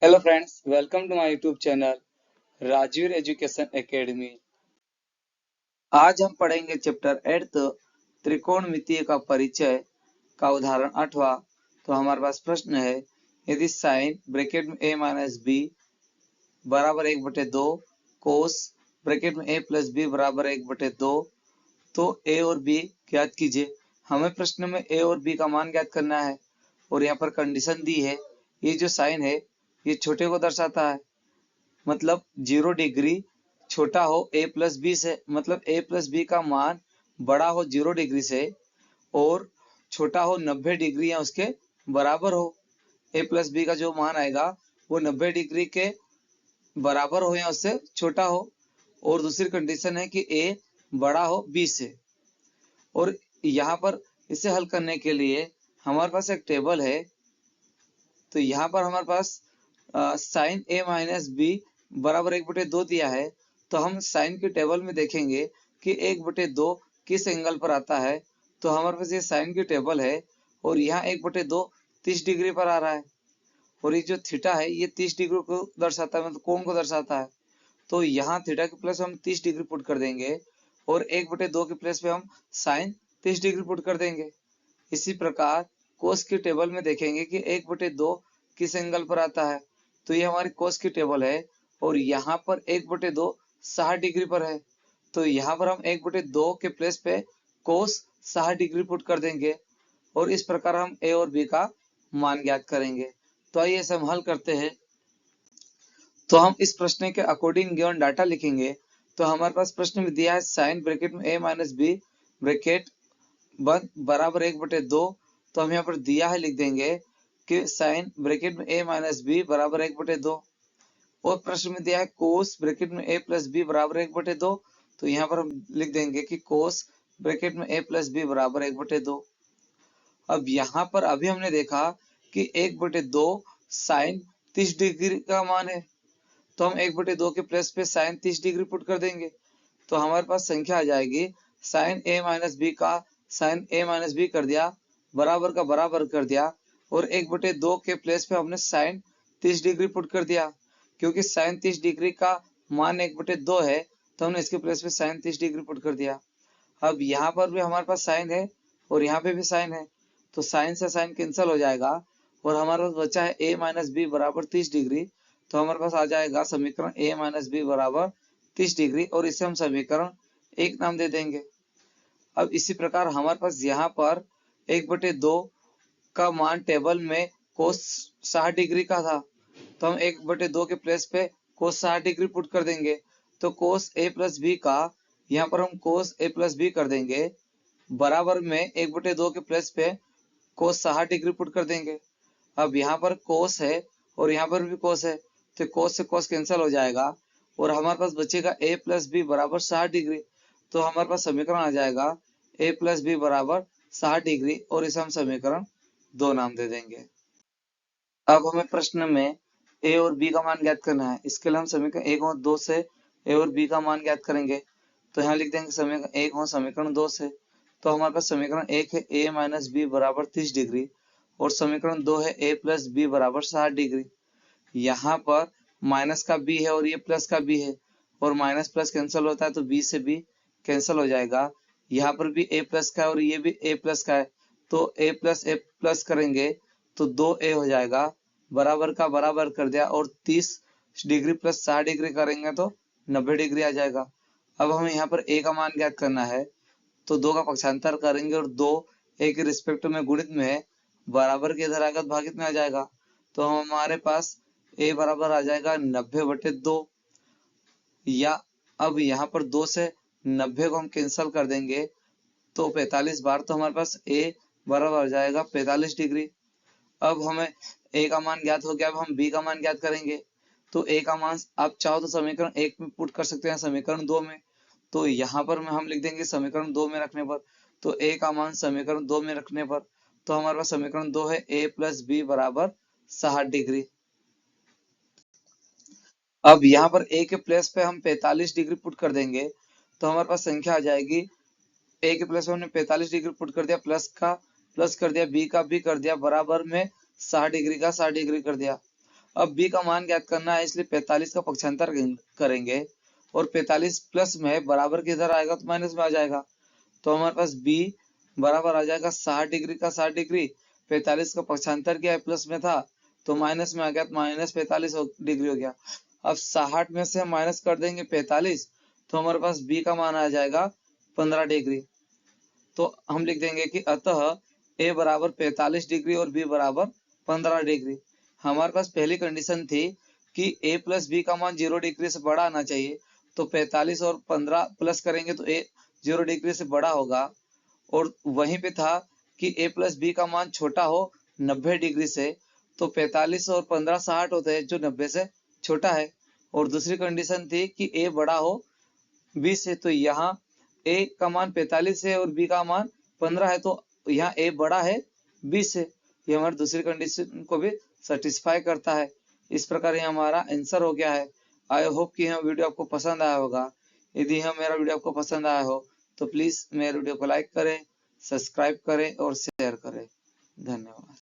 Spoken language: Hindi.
Hello friends, welcome to my YouTube channel Rajveer education academy. आज हम पढ़ेंगे चैप्टर 8 त्रिकोणमितीय का परिचय का उदाहरण 8वां। तो हमारे पास प्रश्न है, यदि साइन ब्रैकेट में a माइनस बी बराबर 1/2 कोस ब्रैकेट में a प्लस बी बराबर 1/2 तो a और b ज्ञात कीजिए। हमें प्रश्न में a और b का मान ज्ञात करना है और यहाँ पर कंडीशन दी है। ये जो साइन है ये छोटे को दर्शाता है, मतलब 0 डिग्री छोटा हो a प्लस बी से, मतलब a प्लस बी का मान बड़ा हो 0 डिग्री से और छोटा हो 90 डिग्री या उसके बराबर हो। a प्लस बी का जो मान आएगा वो 90 डिग्री के बराबर हो या उससे छोटा हो। और दूसरी कंडीशन है कि a बड़ा हो b से। और यहाँ पर इसे हल करने के लिए हमारे पास एक टेबल है। तो यहाँ पर हमारे पास साइन a माइनस बी बराबर 1/2 दिया है। तो हम साइन के टेबल में देखेंगे कि 1/2 किस एंगल पर आता है। तो हमारे पास ये साइन की टेबल है और यहाँ 1/2 30 डिग्री पर आ रहा है और ये जो थीटा है ये 30 डिग्री को दर्शाता है, मतलब कोण को दर्शाता है। तो यहाँ थीटा के प्लेस हम 30 डिग्री पुट कर देंगे और 1/2 के प्लेस पे हम साइन 30 डिग्री पुट कर देंगे। इसी प्रकार कोस की टेबल में देखेंगे कि 1/2 किस एंगल पर आता है। तो ये हमारी कोस की टेबल है और यहाँ पर 1/2 60 डिग्री पर है। तो यहाँ पर हम 1/2 के प्लेस पे कोस 60 डिग्री पुट कर देंगे और इस प्रकार हम ए और बी का मान ज्ञात करेंगे। तो आइए इसे हम हल करते हैं। तो हम इस प्रश्न के अकॉर्डिंग गिवन डाटा लिखेंगे। तो हमारे पास प्रश्न में दिया है साइन ब्रैकेट में a माइनस बी ब्रैकेट बंद बराबर 1/2। तो हम यहाँ पर दिया है लिख देंगे कि साइन ब्रैकेट में a माइनस बी बराबर 1/2 और प्रश्न में दिया है कोस ब्रैकेट में a प्लस बी बराबर 1/2। तो यहाँ पर हम लिख देंगे कि कोस ब्रैकेट में a प्लस बी बराबर 1/2। अब यहाँ पर अभी हमने देखा कि 1/2 साइन 30 डिग्री का मान है। तो हम 1/2 के प्लस पे साइन 30 डिग्री पुट कर देंगे। तो हमारे पास संख्या आ जाएगी साइन a माइनस बी का साइन a माइनस बी कर दिया, बराबर का बराबर कर दिया और 1/2 के प्लेस पे हमने साइन 30 डिग्री पुट कर दिया। क्योंकि साइन 30 डिग्री का मान 1/2 है तो हमने इसके प्लेस पे साइन 30 डिग्री पुट कर दिया। अब यहाँ पर भी हमारे पास साइन है और यहाँ पे भी साइन है, तो साइन से साइन कैंसिल हो जाएगा और हमारे पास बचा है a माइनस बी बराबर 30 डिग्री। तो हमारे पास आ जाएगा समीकरण a माइनस बी बराबर 30 डिग्री और इसे हम समीकरण 1 नाम दे देंगे। अब इसी प्रकार हमारे पास यहाँ पर 1/2 का मान टेबल में कोस 60 डिग्री का था। तो हम 1/2 के प्लेस पे कोस 60 डिग्री पुट कर देंगे। तो कोस a प्लस बी का यहाँ पर हम कोस a प्लस बी कर देंगे बराबर में 1/2 के प्लेस पे कोस 60 डिग्री पुट कर देंगे। अब यहाँ पर कोस है और यहाँ पर भी कोस है, तो कोस से कोस कैंसिल हो जाएगा और हमारे पास बचेगा a प्लस बी बराबर 60 डिग्री। तो हमारे पास समीकरण आ जाएगा a प्लस बी बराबर 60 डिग्री और इसे हम समीकरण 2 नाम दे देंगे। अब हमें प्रश्न में a और b का मान ज्ञात करना है। इसके लिए हम समीकरण 1 और 2 से a और b का मान ज्ञात करेंगे। तो यहाँ लिख देंगे समीकरण 1 और समीकरण 2 से। तो हमारे पास समीकरण 1 है a माइनस बी बराबर 30 डिग्री और समीकरण 2 है a प्लस बी बराबर 60 डिग्री। यहाँ पर माइनस का b है और ये प्लस का b है और माइनस प्लस कैंसिल होता है तो b से b कैंसिल हो जाएगा। यहाँ पर भी a प्लस का है और ये भी a प्लस का है, तो a प्लस करेंगे तो 2a हो जाएगा, बराबर का बराबर कर दिया और 30 डिग्री प्लस 60 डिग्री करेंगे तो 90 डिग्री आ जाएगा। अब हमें यहाँ पर a का मान ज्ञात करना है। तो 2 का पक्षांतर करेंगे और 2 a के रिस्पेक्ट में गुणित में है, बराबर के इधर आएगा भागित में आ जाएगा। तो हमारे पास a बराबर आ जाएगा 90/2 या अब यहाँ पर 2 से 90 को हम कैंसिल कर देंगे तो 45 बार, तो हमारे पास a बराबर आ जाएगा 45 डिग्री। अब हमें a का मान ज्ञात हो गया, अब हम b का मान ज्ञात करेंगे। तो a का मान आप चाहो तो समीकरण 1 में पुट कर सकते हैं, समीकरण 2 में। तो यहाँ पर हम लिख देंगे समीकरण 2 में रखने पर, तो a का मान समीकरण 2 में रखने पर तो हमारे पास समीकरण 2 है a प्लस बी बराबर 60 डिग्री। अब यहाँ पर a के प्लेस पे हम 45 डिग्री पुट कर देंगे तो हमारे पास संख्या आ जाएगी a के प्लेस पे हमने 45 डिग्री पुट कर दिया, प्लस का प्लस कर दिया, b का भी कर दिया, बराबर में 60 डिग्री का 60 डिग्री कर दिया। अब b का मान ज्ञात करना है, इसलिए 45 का पक्षांतर करेंगे और 45 प्लस में है, बराबर किधर आएगा तो माइनस में आ जाएगा। तो हमारे पास b बराबर आ जाएगा 60 डिग्री का 60 डिग्री, 45 का पक्षांतर किया है, प्लस में था तो माइनस में आ गया, तो माइनस 45 डिग्री हो गया। अब 60 में से हम माइनस कर देंगे 45, तो हमारे पास b का मान आ जाएगा 15 डिग्री। तो हम लिख देंगे कि अतः a बराबर 45 डिग्री और b बराबर 15 डिग्री। हमारे पास पहली कंडीशन थी कि a प्लस बी का मान 0 डिग्री से बड़ा आना चाहिए, तो 45 और 15 प्लस करेंगे तो a 0 डिग्री से बड़ा होगा। और वहीं पे था कि a प्लस बी का मान छोटा हो 90 डिग्री से, तो 45 और 15 60 होते हैं जो 90 से छोटा है। और दूसरी कंडीशन थी कि a बड़ा हो b से, तो यहाँ a का मान 45 है और b का मान 15 है, तो यहाँ a बड़ा है b से। ये हमारी दूसरी कंडीशन को भी सेटिस्फाई करता है। इस प्रकार ये हमारा आंसर हो गया है। आई होप कि यह वीडियो आपको पसंद आया होगा। यदि यह मेरा वीडियो आपको पसंद आया हो तो प्लीज मेरे वीडियो को लाइक करें, सब्सक्राइब करें और शेयर करें। धन्यवाद।